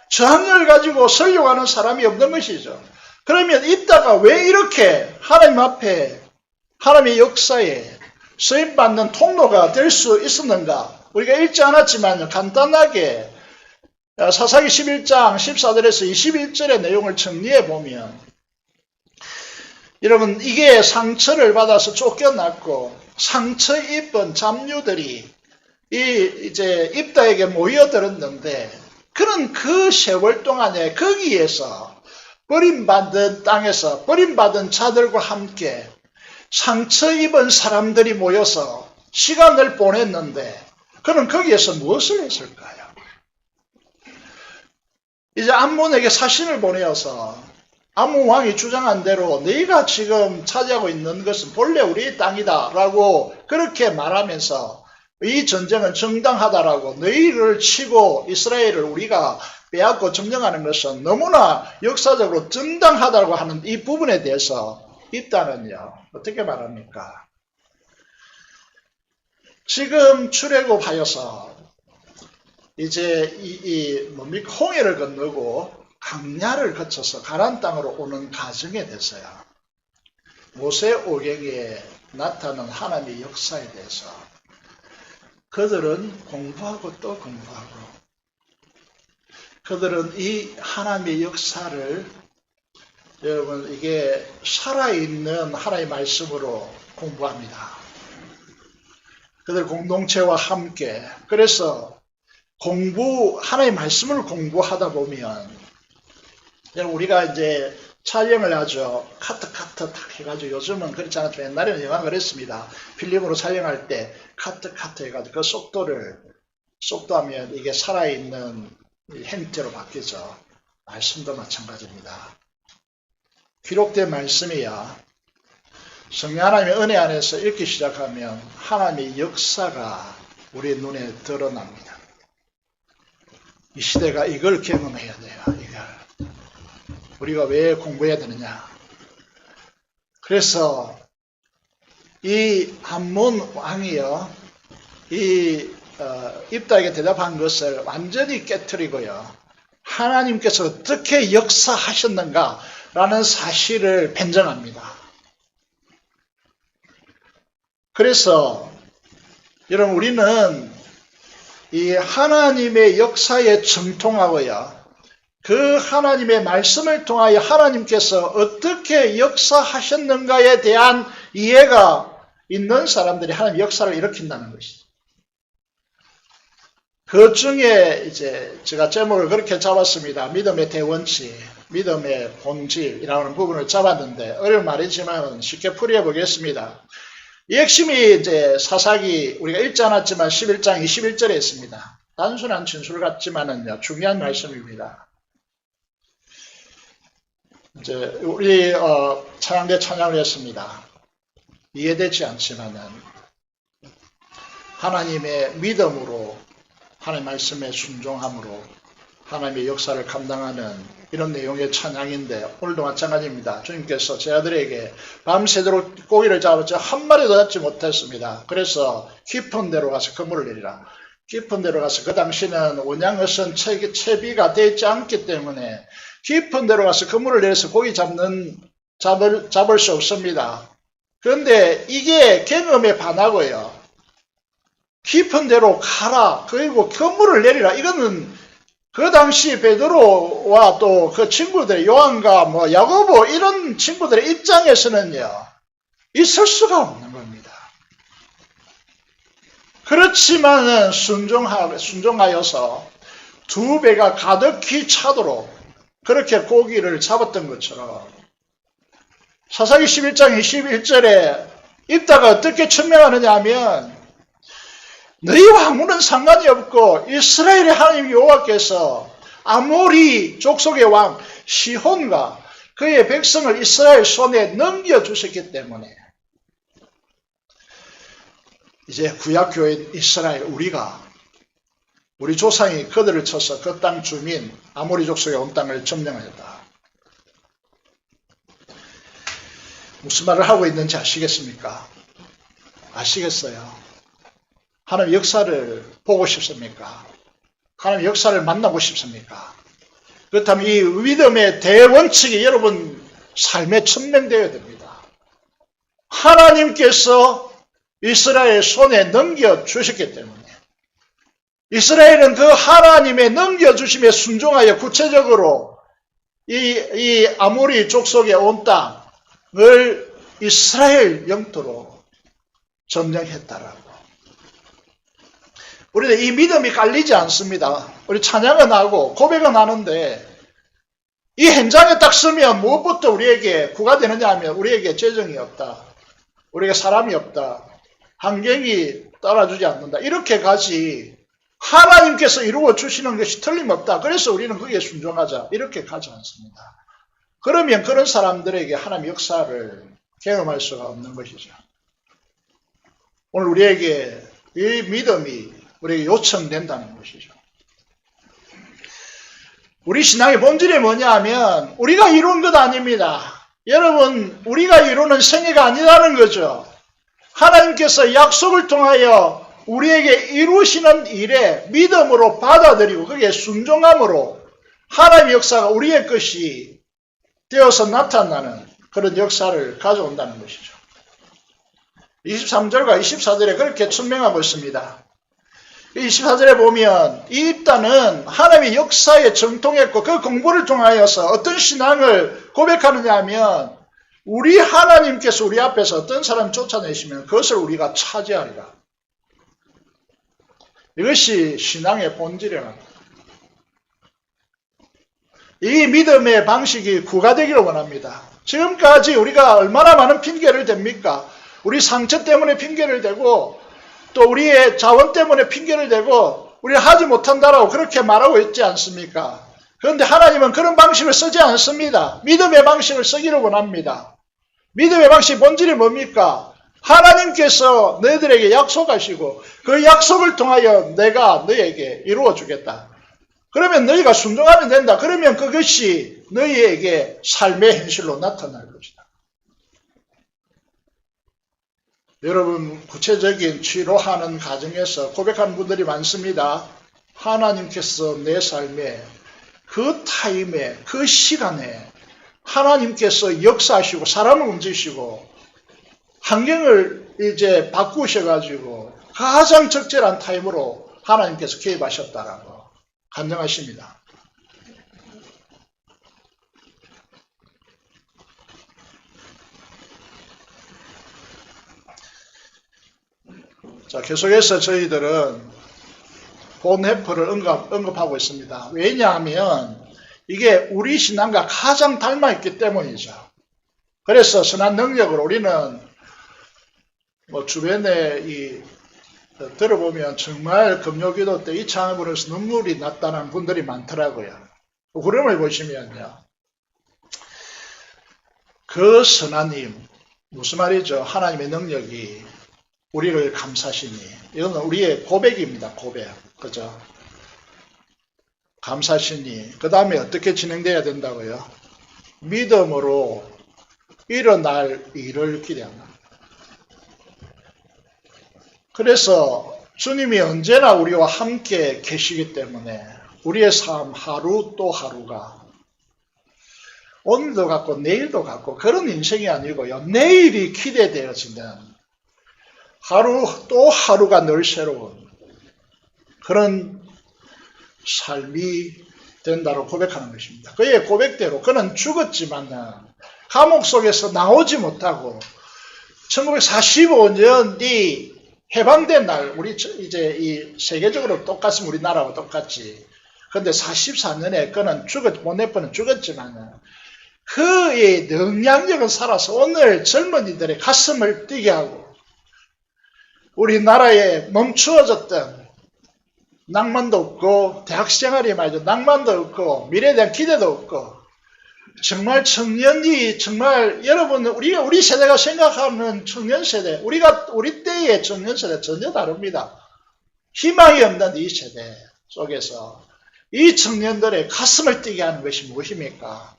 저항력을 가지고 서려고 하는 사람이 없는 것이죠. 그러면 이따가 왜 이렇게 하나님 앞에 하나님의 역사에 쓰임받는 통로가 될 수 있었는가? 우리가 읽지 않았지만 간단하게 사사기 11장 14절에서 21절의 내용을 정리해 보면, 여러분, 이게 상처를 받아서 쫓겨났고 상처 입은 잡류들이 이제 입다에게 모여들었는데, 그는 그 세월 동안에 거기에서 버림받은 땅에서 버림받은 자들과 함께 상처 입은 사람들이 모여서 시간을 보냈는데, 그는 거기에서 무엇을 했을까요? 이제 암몬에게 사신을 보내어서 암몬 왕이 주장한 대로 너희가 지금 차지하고 있는 것은 본래 우리의 땅이다 라고 그렇게 말하면서 이 전쟁은 정당하다라고, 너희를 치고 이스라엘을 우리가 빼앗고 점령하는 것은 너무나 역사적으로 정당하다고 하는 이 부분에 대해서 입다는요, 어떻게 말합니까? 지금 출애굽하여서 이제 뭡니까? 홍해를 건너고 강야를 거쳐서 가나안 땅으로 오는 과정에 대해서요, 모세오경에 나타난 하나님의 역사에 대해서 그들은 공부하고 또 공부하고, 그들은 이 하나님의 역사를, 여러분, 이게 살아있는 하나님의 말씀으로 공부합니다. 그들 공동체와 함께. 그래서 하나님의 말씀을 공부하다 보면, 여러분, 우리가 이제 촬영을 하죠. 카트 딱 해가지고, 요즘은 그렇지 않았죠. 옛날에는 영화 그랬습니다. 필름으로 촬영할 때 카트 해가지고 그 속도하면 이게 살아있는 형태로 바뀌죠. 말씀도 마찬가지입니다. 기록된 말씀이야 성령 하나님의 은혜 안에서 읽기 시작하면 하나님의 역사가 우리의 눈에 드러납니다. 이 시대가 이걸 경험해야 돼요. 이걸. 우리가 왜 공부해야 되느냐? 그래서 이 암몬 왕이요, 입다에게 대답한 것을 완전히 깨트리고요, 하나님께서 어떻게 역사하셨는가라는 사실을 변증합니다. 그래서 여러분, 우리는 이 하나님의 역사에 정통하고요, 그 하나님의 말씀을 통하여 하나님께서 어떻게 역사하셨는가에 대한 이해가 있는 사람들이 하나님의 역사를 일으킨다는 것이죠. 그 중에 이제 제가 제목을 그렇게 잡았습니다. 믿음의 대원칙, 믿음의 본질이라는 부분을 잡았는데, 어려운 말이지만 쉽게 풀이해 보겠습니다. 이 핵심이 이제 사사기 우리가 읽지 않았지만 11장 21절에 있습니다. 단순한 진술 같지만은요, 중요한 말씀입니다. 이제 우리 찬양대 찬양을 했습니다. 이해되지 않지만은 하나님의 믿음으로 하나님의 말씀에 순종함으로 하나님의 역사를 감당하는 이런 내용의 찬양인데 오늘도 마찬가지입니다. 주님께서 제 아들에게 밤새도록 고기를 잡았지 한 마리도 잡지 못했습니다. 그래서 깊은 데로 가서 그물을 내리라. 깊은 데로 가서 그 당시는 온양어선 채비가 되어 있지 않기 때문에 깊은 데로 가서 그물을 내려서 고기 잡을 수 없습니다. 그런데 이게 경험에 반하고요. 깊은 데로 가라. 그리고 그물을 내리라. 이거는 그 당시 베드로와 또 그 친구들, 요한과 야고보 이런 친구들의 입장에서는요, 있을 수가 없는 겁니다. 그렇지만은 순종하여서 두 배가 가득히 차도록 그렇게 고기를 잡았던 것처럼 사사기 11장 21절에 입다가 어떻게 천명하느냐 하면 너희와 아무런 상관이 없고 이스라엘의 하나님 여호와께서 아모리 족속의 왕 시혼과 그의 백성을 이스라엘 손에 넘겨주셨기 때문에 이제 구약교회인 이스라엘 우리 조상이 그들을 쳐서 그 땅 주민 아모리 족속의 온 땅을 점령하였다. 무슨 말을 하고 있는지 아시겠습니까? 아시겠어요? 하나님 역사를 보고 싶습니까? 하나님 역사를 만나고 싶습니까? 그렇다면 이 믿음의 대원칙이 여러분 삶에 천명되어야 됩니다. 하나님께서 이스라엘 손에 넘겨주셨기 때문에 이스라엘은 그 하나님의 넘겨주심에 순종하여 구체적으로 이 아모리 족속의 온 땅을 이스라엘 영토로 점령했다라고. 우리는 이 믿음이 깔리지 않습니다. 우리 찬양은 하고 고백은 하는데 이 현장에 딱 서면 무엇부터 우리에게 구가 되느냐 하면 우리에게 재정이 없다. 우리에게 사람이 없다. 환경이 따라주지 않는다. 이렇게 가지 하나님께서 이루어 주시는 것이 틀림없다. 그래서 우리는 거기에 순종하자. 이렇게 가지 않습니다. 그러면 그런 사람들에게 하나님의 역사를 경험할 수가 없는 것이죠. 오늘 우리에게 이 믿음이 우리에게 요청된다는 것이죠. 우리 신앙의 본질이 뭐냐 하면 우리가 이룬 것 아닙니다. 여러분, 우리가 이루는 생애가 아니라는 거죠. 하나님께서 약속을 통하여 우리에게 이루시는 일에 믿음으로 받아들이고 거기에 순종함으로 하나님의 역사가 우리의 것이 되어서 나타나는 그런 역사를 가져온다는 것이죠. 23절과 24절에 그렇게 천명하고 있습니다. 24절에 보면 이 입다는 하나님의 역사에 정통했고 그 공부를 통하여서 어떤 신앙을 고백하느냐 하면 우리 하나님께서 우리 앞에서 어떤 사람을 쫓아내시면 그것을 우리가 차지하리라. 이것이 신앙의 본질이라는 겁니다. 이 믿음의 방식이 구가 되기를 원합니다. 지금까지 우리가 얼마나 많은 핑계를 댑니까? 우리 상처 때문에 핑계를 대고 또 우리의 자원 때문에 핑계를 대고 우리가 하지 못한다라고 그렇게 말하고 있지 않습니까? 그런데 하나님은 그런 방식을 쓰지 않습니다. 믿음의 방식을 쓰기를 원합니다. 믿음의 방식 본질이 뭡니까? 하나님께서 너희들에게 약속하시고 그 약속을 통하여 내가 너희에게 이루어 주겠다. 그러면 너희가 순종하면 된다. 그러면 그것이 너희에게 삶의 현실로 나타날 것이다. 여러분, 구체적인 치료하는 과정에서 고백하는 분들이 많습니다. 하나님께서 내 삶에 그 타임에 그 시간에 하나님께서 역사하시고 사람을 움직이시고 환경을 이제 바꾸셔가지고 가장 적절한 타임으로 하나님께서 개입하셨다라고 간증하십니다. 자, 계속해서 저희들은 본해프를 언급하고 있습니다. 왜냐하면 이게 우리 신앙과 가장 닮아있기 때문이죠. 그래서 선한 능력으로 우리는 주변에 들어보면 정말 금요기도 때 이 찬양을 부르면서 눈물이 났다는 분들이 많더라고요. 그림을 보시면요. 그 선한 힘, 무슨 말이죠? 하나님의 능력이 우리를 감사시니. 이건 우리의 고백입니다. 고백. 그죠? 감사시니 그 다음에 어떻게 진행돼야 된다고요? 믿음으로 일어날 일을 기대한다. 그래서 주님이 언제나 우리와 함께 계시기 때문에 우리의 삶 하루 또 하루가 오늘도 같고 내일도 같고 그런 인생이 아니고요. 내일이 기대되어지는 하루 또 하루가 늘 새로운 그런 삶이 된다고 고백하는 것입니다. 그의 고백대로 그는 죽었지만 감옥 속에서 나오지 못하고 1945년이 해방된 날, 우리 이제 이 세계적으로 똑같으면 우리나라와 똑같지. 그런데 44년에 그는 모네프는 죽었지만 그의 능량력은 살아서 오늘 젊은이들의 가슴을 뛰게 하고 우리나라에 멈추어졌던 낭만도 없고 대학생활이 말이죠. 낭만도 없고 미래에 대한 기대도 없고 정말 청년이 정말 여러분 우리 세대가 생각하는 청년 세대 우리 때의 청년 세대 전혀 다릅니다. 희망이 없는 이 세대 속에서 이 청년들의 가슴을 뛰게 하는 것이 무엇입니까?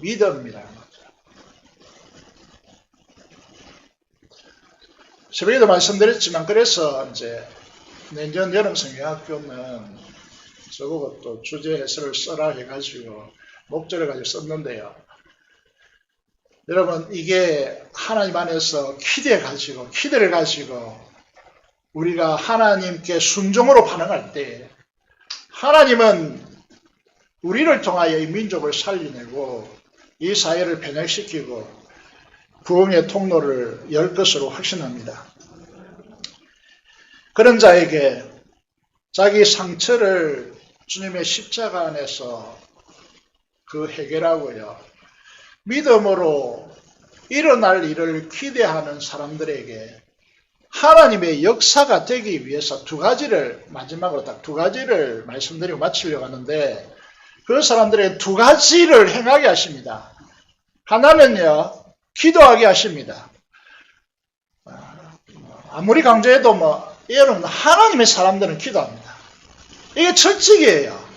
믿음이라는 거죠. 새벽에도 말씀드렸지만 그래서 이제 내년 여름 성경학교는 저보고 또 주제 해설을 써라 해가지고 목적을 가지고 썼는데요. 여러분 이게 하나님 안에서 기대를 가지고 우리가 하나님께 순종으로 반응할 때 하나님은 우리를 통하여 이 민족을 살려내고 이 사회를 변혁시키고 부흥의 통로를 열 것으로 확신합니다. 그런 자에게 자기 상처를 주님의 십자가 안에서 그 해결하고요. 믿음으로 일어날 일을 기대하는 사람들에게 하나님의 역사가 되기 위해서 마지막으로 딱 두 가지를 말씀드리고 마치려고 하는데 그 사람들에게 두 가지를 행하게 하십니다. 하나는요, 기도하게 하십니다. 아무리 강조해도 여러분 하나님의 사람들은 기도합니다. 이게 철칙이에요.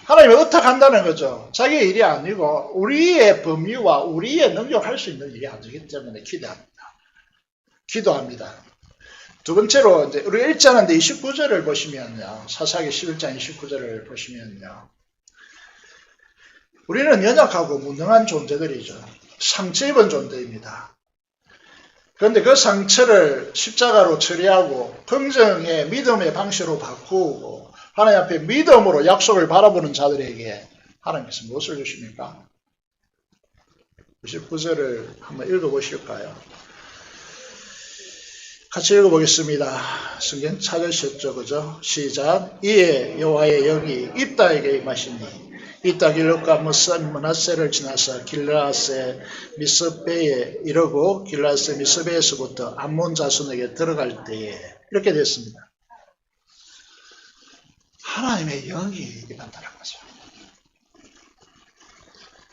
하나님이 어떡한다는 거죠. 자기의 일이 아니고 우리의 범위와 우리의 능력할 수 있는 일이 아니기 때문에 기도합니다. 두 번째로 이제 우리 1장인데 29절을 보시면요. 사사기 11장 29절을 보시면요. 우리는 연약하고 무능한 존재들이죠. 상처 입은 존재입니다. 그런데 그 상처를 십자가로 처리하고 긍정의 믿음의 방식으로 바꾸고 하나님 앞에 믿음으로 약속을 바라보는 자들에게 하나님께서 무엇을 주십니까? 29절을 한번 읽어보실까요? 같이 읽어보겠습니다. 성경 찾으셨죠? 그죠? 시작. 이에 여호와의 영이 입다에게 임하시니 이따 길롯과 므낫세를 지나서 길르앗의 미스베에 이르고 길르앗의 미스베에서부터 암몬 자손에게 들어갈 때에 이렇게 됐습니다. 하나님의 영이 임한다는 거죠.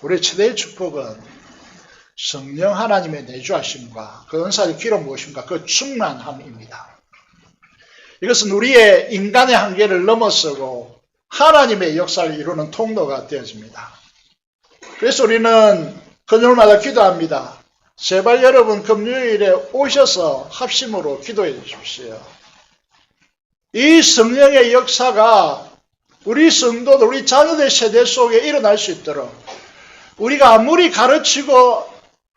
우리의 최대의 축복은 성령 하나님의 내주하심과 그 은사의 기름 무엇인가 그 충만함입니다. 이것은 우리의 인간의 한계를 넘어서고 하나님의 역사를 이루는 통로가 되어집니다. 그래서 우리는 금요일마다 기도합니다. 제발 여러분 금요일에 오셔서 합심으로 기도해 주십시오. 이 성령의 역사가 우리 성도들, 우리 자녀들 세대 속에 일어날 수 있도록 우리가 아무리 가르치고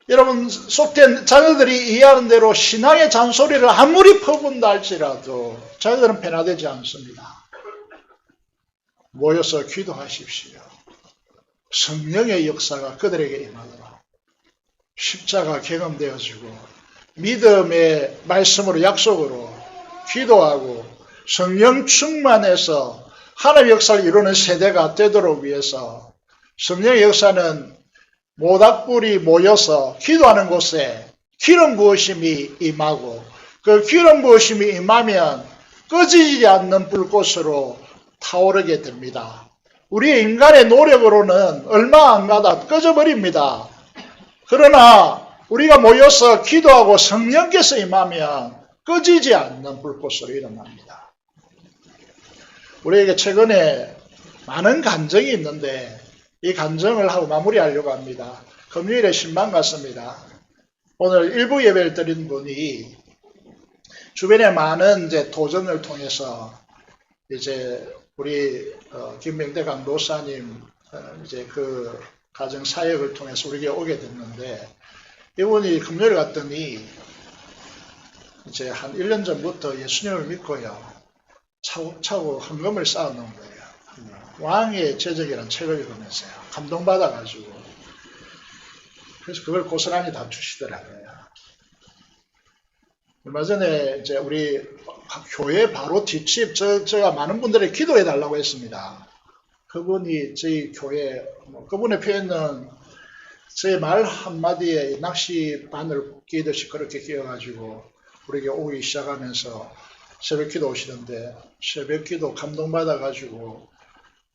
여러분 속된 자녀들이 이해하는 대로 신앙의 잔소리를 아무리 퍼본다 할지라도 자녀들은 변화되지 않습니다. 모여서 기도하십시오. 성령의 역사가 그들에게 임하도록 십자가 경험되어지고 믿음의 말씀으로 약속으로 기도하고 성령 충만해서 하나님의 역사를 이루는 세대가 되도록 위해서 성령의 역사는 모닥불이 모여서 기도하는 곳에 기름 부으심이 임하고 그 기름 부으심이 임하면 꺼지지 않는 불꽃으로 타오르게 됩니다. 우리 인간의 노력으로는 얼마 안 가다 꺼져버립니다. 그러나 우리가 모여서 기도하고 성령께서 임하면 꺼지지 않는 불꽃으로 일어납니다. 우리에게 최근에 많은 간증이 있는데 이 간증을 하고 마무리하려고 합니다. 금요일에 신방 갔습니다. 오늘 일부 예배를 드린 분이 주변에 많은 이제 도전을 통해서 이제 우리 김명대 강도사님 이제 그 가정 사역을 통해서 우리에게 오게 됐는데 이분이 금요일 갔더니 이제 한 1년 전부터 예수님을 믿고요. 차고 헌금을 쌓아놓은 거예요. 왕의 제적이라는 책을 읽으면서요. 감동받아가지고. 그래서 그걸 고스란히 다 주시더라고요. 얼마 전에 이제 우리 교회 바로 뒷집, 제가 많은 분들이 기도해 달라고 했습니다. 그분이 저희 교회, 그분의 표현은 제 말 한마디에 낚시 바늘 끼듯이 그렇게 끼어가지고 우리에게 오기 시작하면서 새벽 기도 오시던데 새벽 기도 감동받아가지고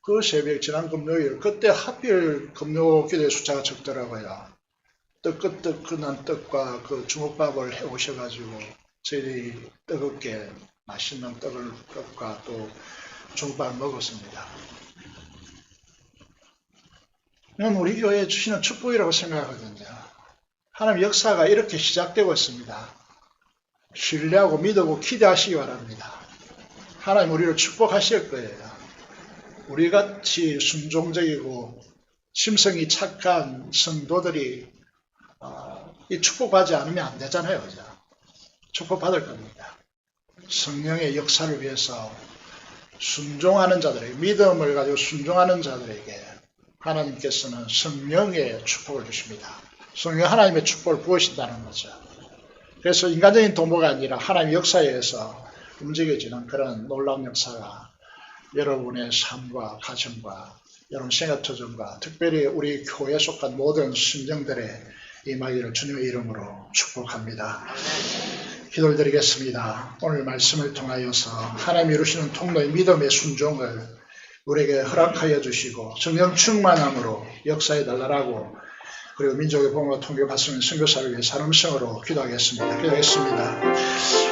그 새벽 지난 금요일 그때 하필 금요 기도의 숫자가 적더라고요. 뜨끈뜨끈한 떡과 그 주먹밥을 해 오셔가지고 저희들이 뜨겁게 맛있는 떡과 또 주먹밥을 먹었습니다. 이건 우리 교회에 주시는 축복이라고 생각하거든요. 하나님 역사가 이렇게 시작되고 있습니다. 신뢰하고 믿고 기대하시기 바랍니다. 하나님 우리를 축복하실 거예요. 우리같이 순종적이고 심성이 착한 성도들이 이 축복받지 않으면 안 되잖아요. 그죠? 축복받을 겁니다. 성령의 역사를 위해서 순종하는 자들에게, 믿음을 가지고 순종하는 자들에게 하나님께서는 성령의 축복을 주십니다. 성령 하나님의 축복을 부으신다는 거죠. 그래서 인간적인 도모가 아니라 하나님의 역사에 의해서 움직여지는 그런 놀라운 역사가 여러분의 삶과 가정과 여러분 생활터전과 특별히 우리 교회에 속한 모든 심령들의 임하기를 주님의 이름으로 축복합니다. 기도를 드리겠습니다. 오늘 말씀을 통하여서 하나님이 이루시는 통로의 믿음의 순종을 우리에게 허락하여 주시고 성령 충만함으로 역사에 달라라고 그리고 민족의 복음과 통일을 받는 선교사를 위해 사람성으로 기도하겠습니다. 기도하겠습니다.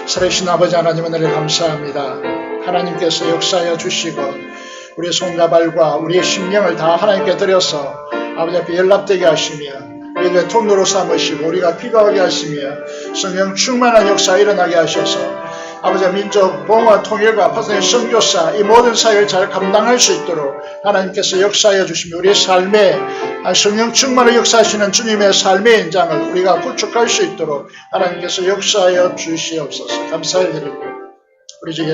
살아계신 아버지 하나님 은혜를 감사합니다. 하나님께서 역사하여 주시고 우리의 손과 발과 우리의 심령을 다 하나님께 드려서 아버지 앞에 연락되게 하시며 우리의 통로로 삼으시고 우리가 피가하게 하시며 성령 충만한 역사 일어나게 하셔서 아버지 민족 복음과 통일과 파송의 선교사 이 모든 사역을 잘 감당할 수 있도록 하나님께서 역사하여 주시며 우리의 삶에 성령 충만을 역사하시는 주님의 삶의 현장을 우리가 구축할 수 있도록 하나님께서 역사하여 주시옵소서. 감사드리고 우리 주 예수